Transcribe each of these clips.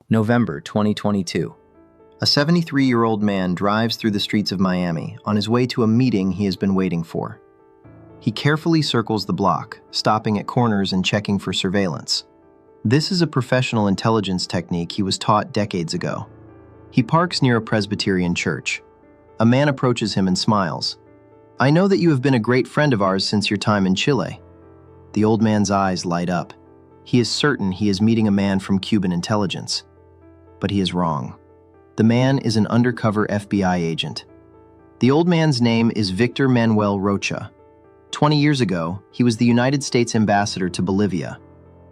November 2022. A 73-year-old man drives through the streets of Miami on his way to a meeting he has been waiting for. He carefully circles the block, stopping at corners and checking for surveillance. This is a professional intelligence technique he was taught decades ago. He parks near a Presbyterian church. A man approaches him and smiles. "I know that you have been a great friend of ours since your time in Chile." The old man's eyes light up. He is certain he is meeting a man from Cuban intelligence. But he is wrong. The man is an undercover FBI agent. The old man's name is Victor Manuel Rocha. 20 years ago, he was the United States ambassador to Bolivia.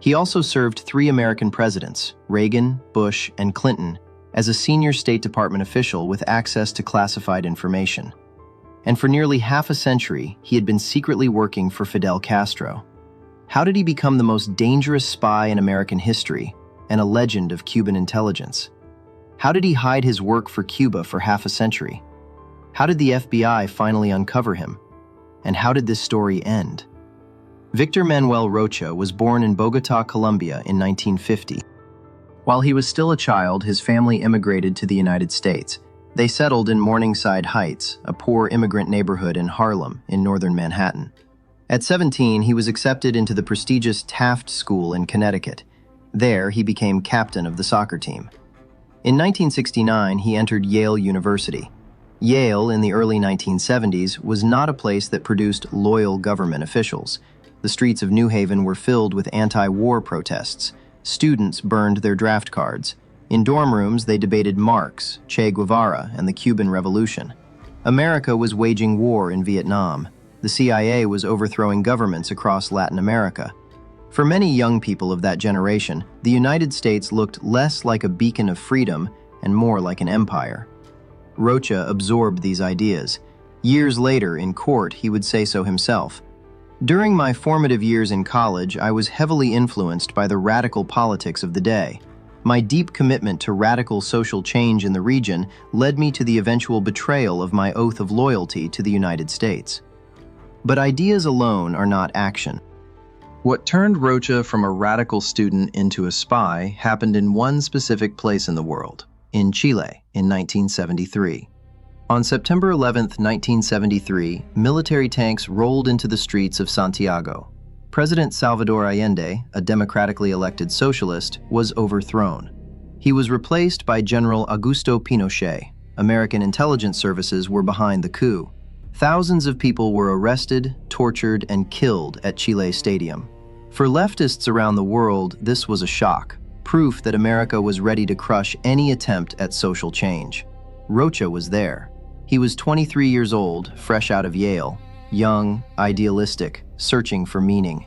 He also served 3 American presidents, Reagan, Bush, and Clinton, as a senior State Department official with access to classified information. And for nearly half a century, he had been secretly working for Fidel Castro. How did he become the most dangerous spy in American history and a legend of Cuban intelligence? How did he hide his work for Cuba for half a century? How did the FBI finally uncover him? And how did this story end? Victor Manuel Rocha was born in Bogotá, Colombia in 1950. While he was still a child, his family immigrated to the United States. They settled in Morningside Heights, a poor immigrant neighborhood in Harlem, in northern Manhattan. At 17, he was accepted into the prestigious Taft School in Connecticut. There, he became captain of the soccer team. In 1969, he entered Yale University. Yale, in the early 1970s, was not a place that produced loyal government officials. The streets of New Haven were filled with anti-war protests. Students burned their draft cards. In dorm rooms, they debated Marx, Che Guevara, and the Cuban Revolution. America was waging war in Vietnam. The CIA was overthrowing governments across Latin America. For many young people of that generation, the United States looked less like a beacon of freedom and more like an empire. Rocha absorbed these ideas. Years later, in court, he would say so himself. "During my formative years in college, I was heavily influenced by the radical politics of the day. My deep commitment to radical social change in the region led me to the eventual betrayal of my oath of loyalty to the United States." But ideas alone are not action. What turned Rocha from a radical student into a spy happened in one specific place in the world, in Chile, in 1973. On September 11, 1973, military tanks rolled into the streets of Santiago. President Salvador Allende, a democratically elected socialist, was overthrown. He was replaced by General Augusto Pinochet. American intelligence services were behind the coup. Thousands of people were arrested, tortured, and killed at Chile Stadium. For leftists around the world, this was a shock, proof that America was ready to crush any attempt at social change. Rocha was there. He was 23 years old, fresh out of Yale, young, idealistic, searching for meaning.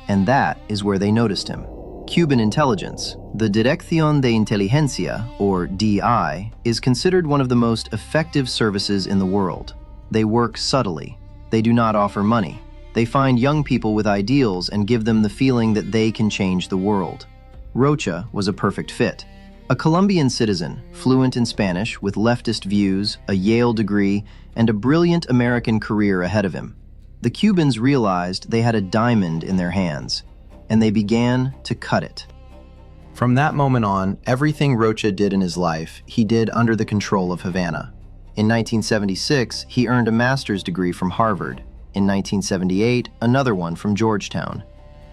And that is where they noticed him. Cuban intelligence, the Dirección de Inteligencia, or DI, is considered one of the most effective services in the world. They work subtly. They do not offer money. They find young people with ideals and give them the feeling that they can change the world. Rocha was a perfect fit. A Colombian citizen, fluent in Spanish, with leftist views, a Yale degree, and a brilliant American career ahead of him. The Cubans realized they had a diamond in their hands, and they began to cut it. From that moment on, everything Rocha did in his life, he did under the control of Havana. In 1976, he earned a master's degree from Harvard. In 1978, another one from Georgetown.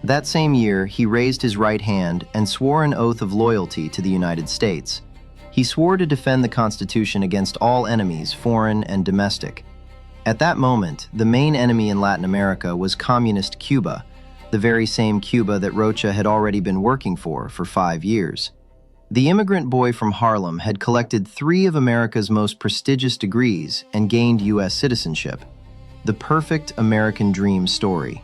That same year, he raised his right hand and swore an oath of loyalty to the United States. He swore to defend the Constitution against all enemies, foreign and domestic. At that moment, the main enemy in Latin America was communist Cuba, the very same Cuba that Rocha had already been working for 5 years. The immigrant boy from Harlem had collected 3 of America's most prestigious degrees and gained U.S. citizenship. The perfect American dream story.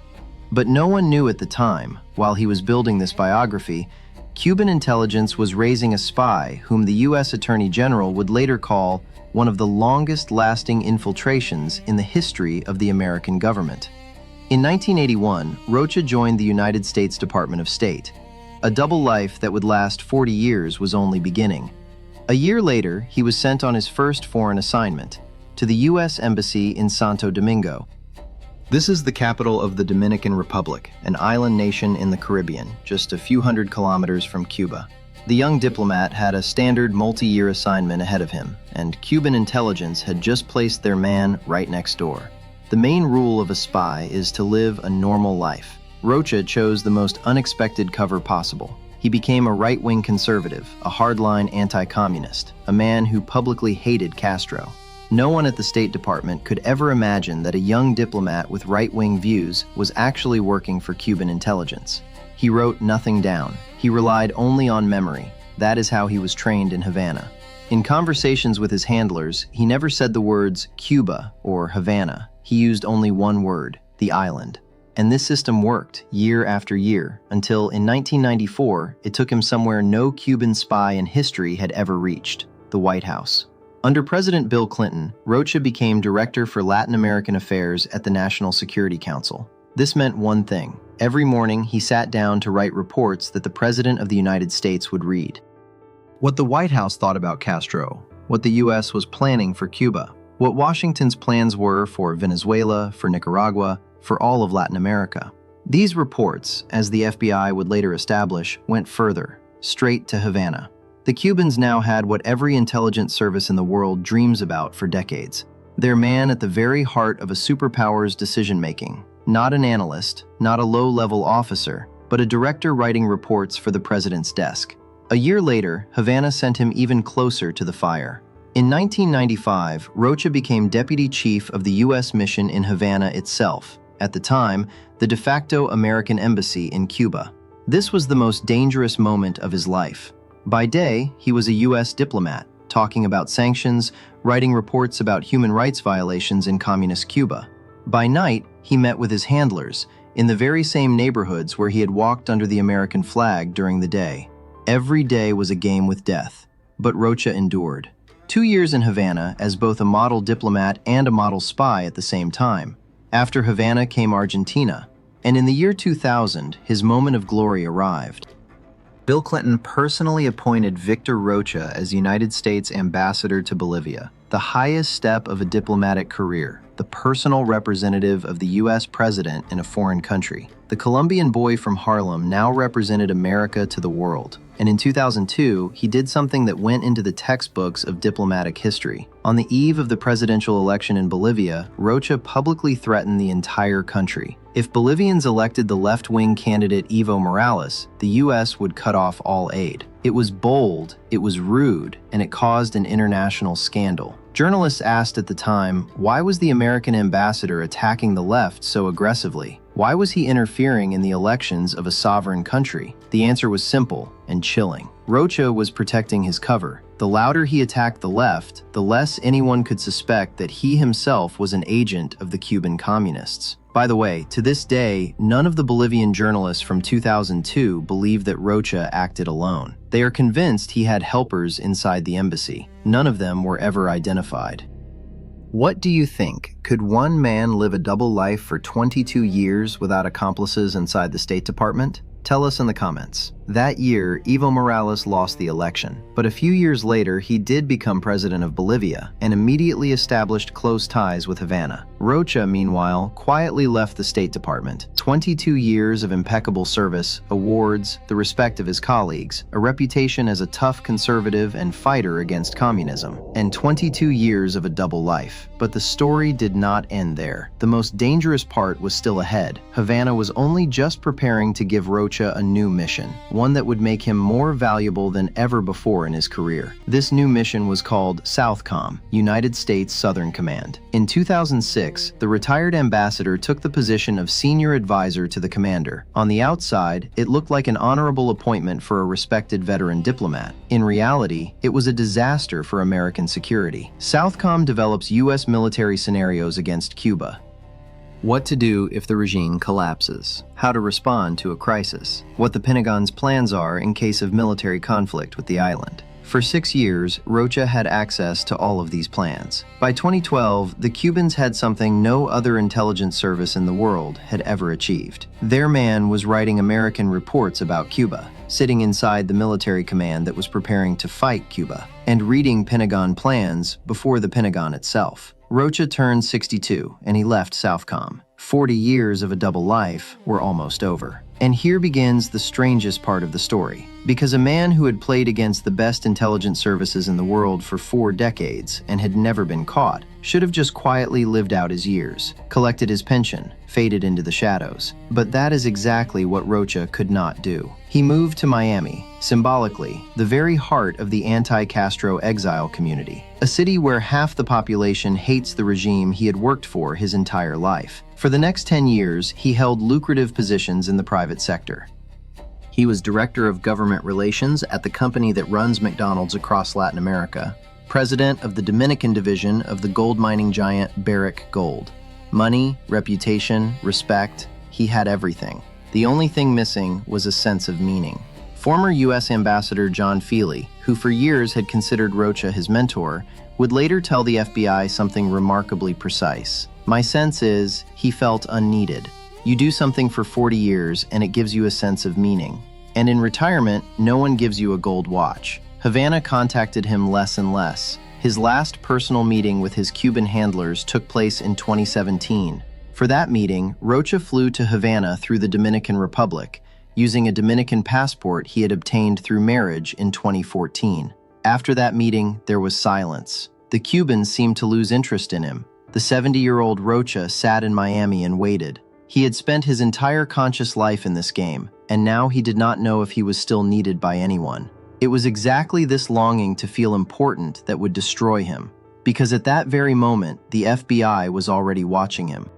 But no one knew at the time, while he was building this biography, Cuban intelligence was raising a spy whom the U.S. Attorney General would later call one of the longest-lasting infiltrations in the history of the American government. In 1981, Rocha joined the United States Department of State. A double life that would last 40 years was only beginning. A year later, he was sent on his first foreign assignment, to the U.S. Embassy in Santo Domingo. This is the capital of the Dominican Republic, an island nation in the Caribbean, just a few hundred kilometers from Cuba. The young diplomat had a standard multi-year assignment ahead of him, and Cuban intelligence had just placed their man right next door. The main rule of a spy is to live a normal life. Rocha chose the most unexpected cover possible. He became a right-wing conservative, a hardline anti-communist, a man who publicly hated Castro. No one at the State Department could ever imagine that a young diplomat with right-wing views was actually working for Cuban intelligence. He wrote nothing down. He relied only on memory. That is how he was trained in Havana. In conversations with his handlers, he never said the words Cuba or Havana. He used only one word, the island. And this system worked year after year, until in 1994, it took him somewhere no Cuban spy in history had ever reached, the White House. Under President Bill Clinton, Rocha became Director for Latin American Affairs at the National Security Council. This meant one thing. Every morning, he sat down to write reports that the President of the United States would read. What the White House thought about Castro, what the U.S. was planning for Cuba, what Washington's plans were for Venezuela, for Nicaragua, for all of Latin America. These reports, as the FBI would later establish, went further, straight to Havana. The Cubans now had what every intelligence service in the world dreams about for decades. Their man at the very heart of a superpower's decision-making. Not an analyst, not a low-level officer, but a director writing reports for the president's desk. A year later, Havana sent him even closer to the fire. In 1995, Rocha became deputy chief of the U.S. mission in Havana itself, at the time, the de facto American embassy in Cuba. This was the most dangerous moment of his life. By day, he was a U.S. diplomat, talking about sanctions, writing reports about human rights violations in communist Cuba. By night, he met with his handlers, in the very same neighborhoods where he had walked under the American flag during the day. Every day was a game with death, but Rocha endured. 2 years in Havana as both a model diplomat and a model spy at the same time. After Havana came Argentina, and in the year 2000, his moment of glory arrived. Bill Clinton personally appointed Victor Rocha as United States ambassador to Bolivia, the highest step of a diplomatic career, the personal representative of the U.S. president in a foreign country. The Colombian boy from Harlem now represented America to the world. And in 2002, he did something that went into the textbooks of diplomatic history. On the eve of the presidential election in Bolivia, Rocha publicly threatened the entire country. If Bolivians elected the left-wing candidate Evo Morales, the U.S. would cut off all aid. It was bold, it was rude, and it caused an international scandal. Journalists asked at the time, why was the American ambassador attacking the left so aggressively? Why was he interfering in the elections of a sovereign country? The answer was simple and chilling. Rocha was protecting his cover. The louder he attacked the left, the less anyone could suspect that he himself was an agent of the Cuban communists. By the way, to this day, none of the Bolivian journalists from 2002 believe that Rocha acted alone. They are convinced he had helpers inside the embassy. None of them were ever identified. What do you think? Could one man live a double life for 22 years without accomplices inside the State Department? Tell us in the comments. That year, Evo Morales lost the election, but a few years later, he did become president of Bolivia and immediately established close ties with Havana. Rocha, meanwhile, quietly left the State Department. 22 years of impeccable service, awards, the respect of his colleagues, a reputation as a tough conservative and fighter against communism, and 22 years of a double life. But the story did not end there. The most dangerous part was still ahead. Havana was only just preparing to give Rocha a new mission, one that would make him more valuable than ever before in his career. This new mission was called SOUTHCOM, United States Southern Command. In 2006, the retired ambassador took the position of senior advisor to the commander. On the outside, it looked like an honorable appointment for a respected veteran diplomat. In reality, it was a disaster for American security. SOUTHCOM develops U.S. military scenarios against Cuba. What to do if the regime collapses, how to respond to a crisis, what the Pentagon's plans are in case of military conflict with the island. For 6 years, Rocha had access to all of these plans. By 2012, the Cubans had something no other intelligence service in the world had ever achieved. Their man was writing American reports about Cuba, sitting inside the military command that was preparing to fight Cuba, and reading Pentagon plans before the Pentagon itself. Rocha turned 62 and he left SOUTHCOM. 40 years of a double life were almost over. And here begins the strangest part of the story, because a man who had played against the best intelligence services in the world for 4 decades and had never been caught should have just quietly lived out his years, collected his pension, faded into the shadows. But that is exactly what Rocha could not do. He moved to Miami, symbolically, the very heart of the anti-Castro exile community, a city where half the population hates the regime he had worked for his entire life. For the next 10 years, he held lucrative positions in the private sector. He was director of government relations at the company that runs McDonald's across Latin America, president of the Dominican division of the gold mining giant Barrick Gold. Money, reputation, respect, he had everything. The only thing missing was a sense of meaning. Former U.S. Ambassador John Feely, who for years had considered Rocha his mentor, would later tell the FBI something remarkably precise. "My sense is, he felt unneeded. You do something for 40 years and it gives you a sense of meaning. And in retirement, no one gives you a gold watch." Havana contacted him less and less. His last personal meeting with his Cuban handlers took place in 2017. For that meeting, Rocha flew to Havana through the Dominican Republic, using a Dominican passport he had obtained through marriage in 2014. After that meeting, there was silence. The Cubans seemed to lose interest in him. The 70-year-old Rocha sat in Miami and waited. He had spent his entire conscious life in this game, and now he did not know if he was still needed by anyone. It was exactly this longing to feel important that would destroy him, because at that very moment, the FBI was already watching him.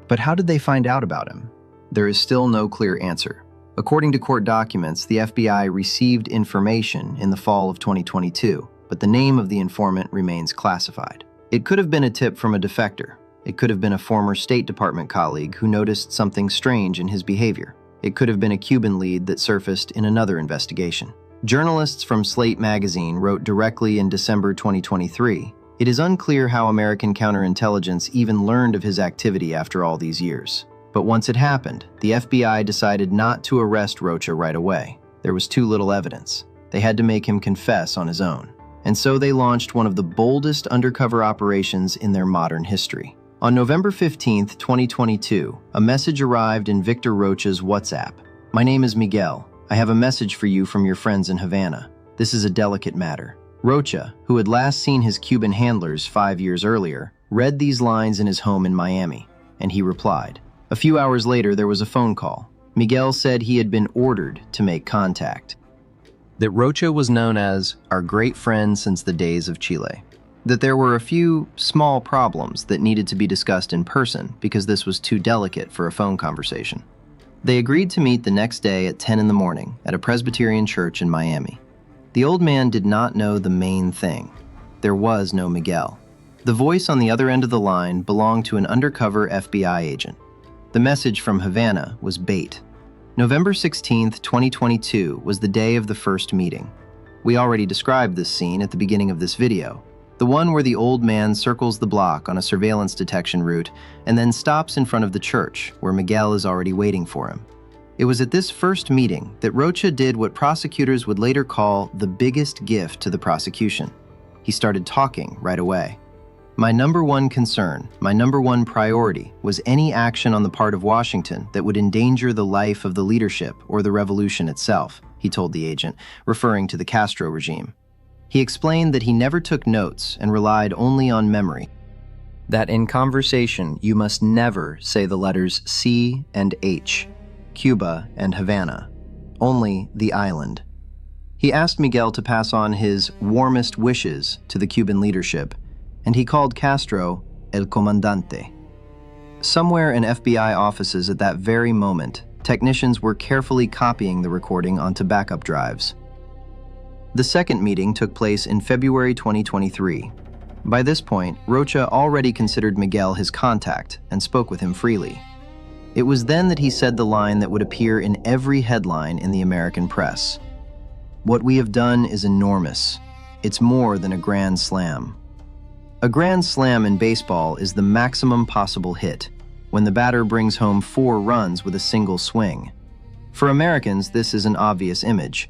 But how did they find out about him? There is still no clear answer. According to court documents, the FBI received information in the fall of 2022, but the name of the informant remains classified. It could have been a tip from a defector. It could have been a former State Department colleague who noticed something strange in his behavior. It could have been a Cuban lead that surfaced in another investigation. Journalists from Slate magazine wrote directly in December 2023, "It is unclear how American counterintelligence even learned of his activity after all these years. But once it happened, the FBI decided not to arrest Rocha right away. There was too little evidence. They had to make him confess on his own. And so they launched one of the boldest undercover operations in their modern history." On November 15, 2022, a message arrived in Victor Rocha's WhatsApp. "My name is Miguel. I have a message for you from your friends in Havana. This is a delicate matter." Rocha, who had last seen his Cuban handlers 5 years earlier, read these lines in his home in Miami, and he replied. A few hours later, there was a phone call. Miguel said he had been ordered to make contact. That Rocha was known as our great friend since the days of Chile. That there were a few small problems that needed to be discussed in person because this was too delicate for a phone conversation. They agreed to meet the next day at 10 in the morning at a Presbyterian church in Miami. The old man did not know the main thing. There was no Miguel. The voice on the other end of the line belonged to an undercover FBI agent. The message from Havana was bait. November 16, 2022 was the day of the first meeting. We already described this scene at the beginning of this video, the one where the old man circles the block on a surveillance detection route and then stops in front of the church where Miguel is already waiting for him. It was at this first meeting that Rocha did what prosecutors would later call the biggest gift to the prosecution. He started talking right away. "My number one concern, my number one priority was any action on the part of Washington that would endanger the life of the leadership or the revolution itself," he told the agent, referring to the Castro regime. He explained that he never took notes and relied only on memory. That in conversation, you must never say the letters C and H, Cuba and Havana, only the island. He asked Miguel to pass on his warmest wishes to the Cuban leadership, and he called Castro El Comandante. Somewhere in FBI offices at that very moment, technicians were carefully copying the recording onto backup drives. The second meeting took place in February 2023. By this point, Rocha already considered Miguel his contact and spoke with him freely. It was then that he said the line that would appear in every headline in the American press. "What we have done is enormous. It's more than a grand slam." A grand slam in baseball is the maximum possible hit, when the batter brings home 4 runs with a single swing. For Americans, this is an obvious image.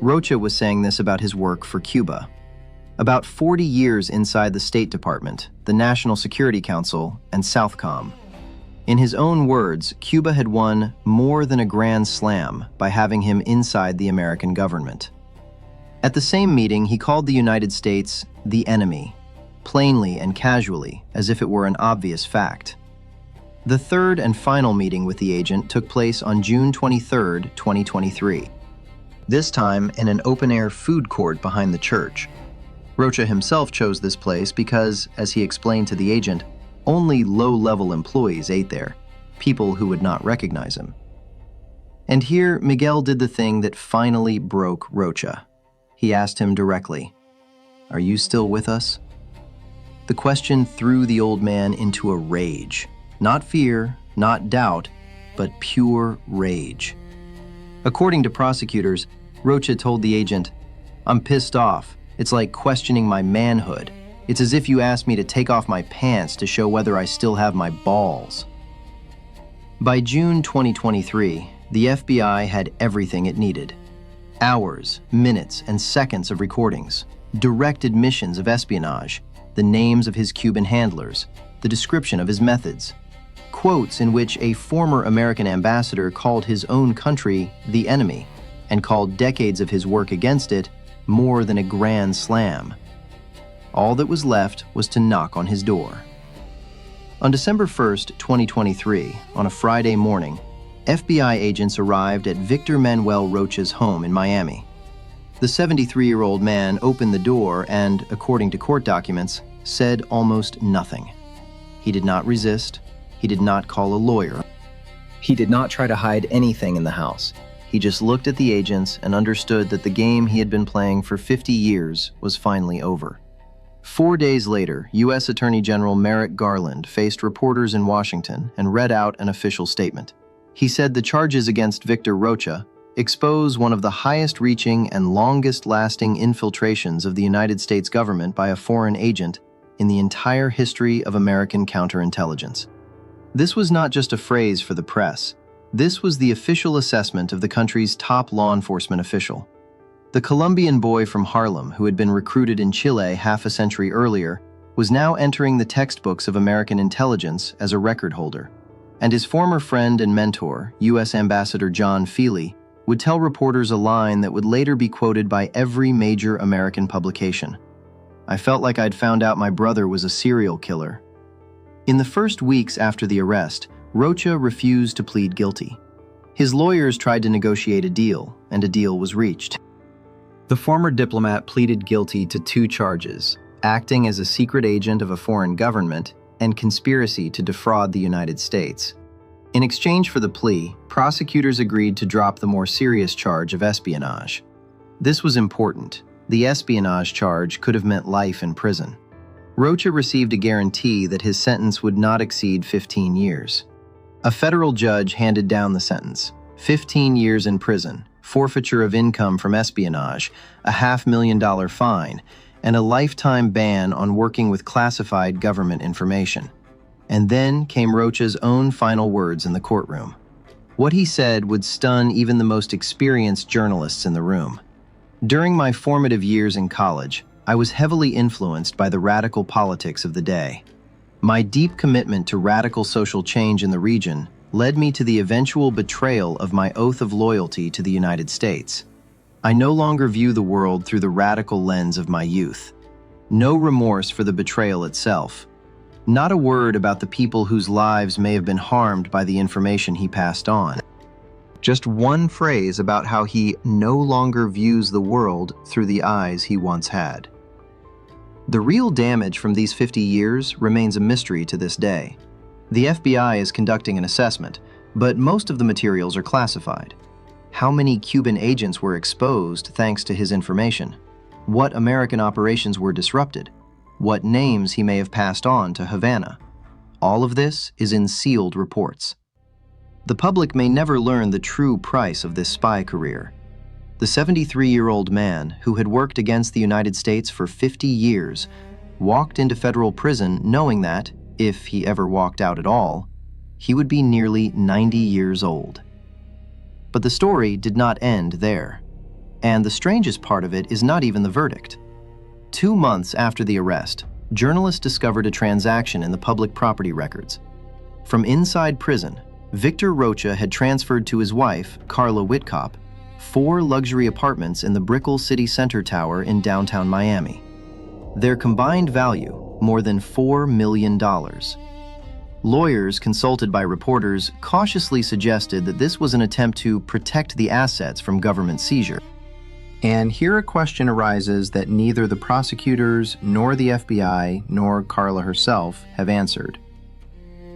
Rocha was saying this about his work for Cuba. About 40 years inside the State Department, the National Security Council, and Southcom. In his own words, Cuba had won more than a grand slam by having him inside the American government. At the same meeting, he called the United States the enemy, plainly and casually, as if it were an obvious fact. The third and final meeting with the agent took place on June 23, 2023. This time in an open-air food court behind the church. Rocha himself chose this place because, as he explained to the agent, only low-level employees ate there, people who would not recognize him. And here, Miguel did the thing that finally broke Rocha. He asked him directly, "Are you still with us?" The question threw the old man into a rage. Not fear, not doubt, but pure rage. According to prosecutors, Rocha told the agent, "I'm pissed off. It's like questioning my manhood. It's as if you asked me to take off my pants to show whether I still have my balls." By June 2023, the FBI had everything it needed. Hours, minutes, and seconds of recordings, direct admissions of espionage, the names of his Cuban handlers, the description of his methods, quotes in which a former American ambassador called his own country the enemy and called decades of his work against it more than a grand slam. All that was left was to knock on his door. On December 1st, 2023, on a Friday morning, FBI agents arrived at Victor Manuel Rocha's home in Miami. The 73-year-old man opened the door and, according to court documents, said almost nothing. He did not resist. He did not call a lawyer. He did not try to hide anything in the house. He just looked at the agents and understood that the game he had been playing for 50 years was finally over. 4 days later, U.S. Attorney General Merrick Garland faced reporters in Washington and read out an official statement. He said the charges against Victor Rocha expose one of the highest-reaching and longest-lasting infiltrations of the United States government by a foreign agent in the entire history of American counterintelligence. This was not just a phrase for the press. This was the official assessment of the country's top law enforcement official. The Colombian boy from Harlem, who had been recruited in Chile half a century earlier, was now entering the textbooks of American intelligence as a record holder. And his former friend and mentor, U.S. Ambassador John Feely, would tell reporters a line that would later be quoted by every major American publication. "I felt like I'd found out my brother was a serial killer." In the first weeks after the arrest, Rocha refused to plead guilty. His lawyers tried to negotiate a deal, and a deal was reached. The former diplomat pleaded guilty to 2 charges, acting as a secret agent of a foreign government and conspiracy to defraud the United States. In exchange for the plea, prosecutors agreed to drop the more serious charge of espionage. This was important. The espionage charge could have meant life in prison. Rocha received a guarantee that his sentence would not exceed 15 years. A federal judge handed down the sentence: 15 years in prison, forfeiture of income from espionage, a $500,000 fine, and a lifetime ban on working with classified government information. And then came Rocha's own final words in the courtroom. What he said would stun even the most experienced journalists in the room. "During my formative years in college, I was heavily influenced by the radical politics of the day. My deep commitment to radical social change in the region led me to the eventual betrayal of my oath of loyalty to the United States. I no longer view the world through the radical lens of my youth. No remorse for the betrayal itself. Not a word about the people whose lives may have been harmed by the information he passed on. Just one phrase about how he no longer views the world through the eyes he once had." The real damage from these 50 years remains a mystery to this day. The FBI is conducting an assessment, but most of the materials are classified. How many Cuban agents were exposed thanks to his information? What American operations were disrupted? What names he may have passed on to Havana? All of this is in sealed reports. The public may never learn the true price of this spy career. The 73-year-old man, who had worked against the United States for 50 years, walked into federal prison knowing that, if he ever walked out at all, he would be nearly 90 years old. But the story did not end there. And the strangest part of it is not even the verdict. 2 months after the arrest, journalists discovered a transaction in the public property records. From inside prison, Victor Rocha had transferred to his wife, Carla Whitkop, 4 luxury apartments in the Brickell City Center Tower in downtown Miami. Their combined value, more than $4 million. Lawyers consulted by reporters cautiously suggested that this was an attempt to protect the assets from government seizure. And here a question arises that neither the prosecutors, nor the FBI, nor Carla herself have answered.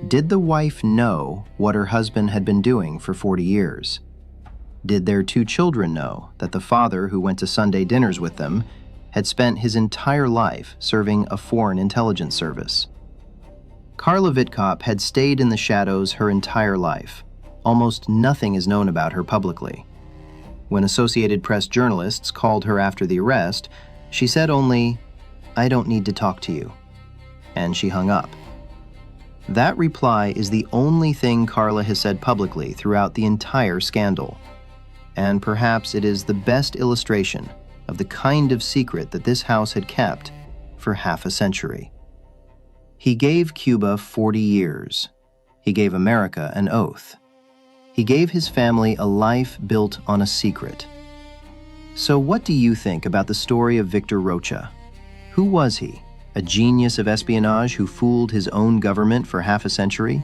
Did the wife know what her husband had been doing for 40 years? Did their 2 children know that the father, who went to Sunday dinners with them, had spent his entire life serving a foreign intelligence service? Carla Whitkop had stayed in the shadows her entire life. Almost nothing is known about her publicly. When Associated Press journalists called her after the arrest, she said only, "I don't need to talk to you," and she hung up. That reply is the only thing Carla has said publicly throughout the entire scandal. And perhaps it is the best illustration of the kind of secret that this house had kept for half a century. He gave Cuba 40 years. He gave America an oath. He gave his family a life built on a secret. So what do you think about the story of Victor Rocha? Who was he? A genius of espionage who fooled his own government for half a century?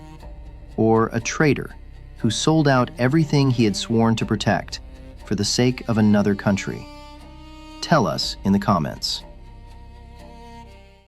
Or a traitor who sold out everything he had sworn to protect for the sake of another country? Tell us in the comments.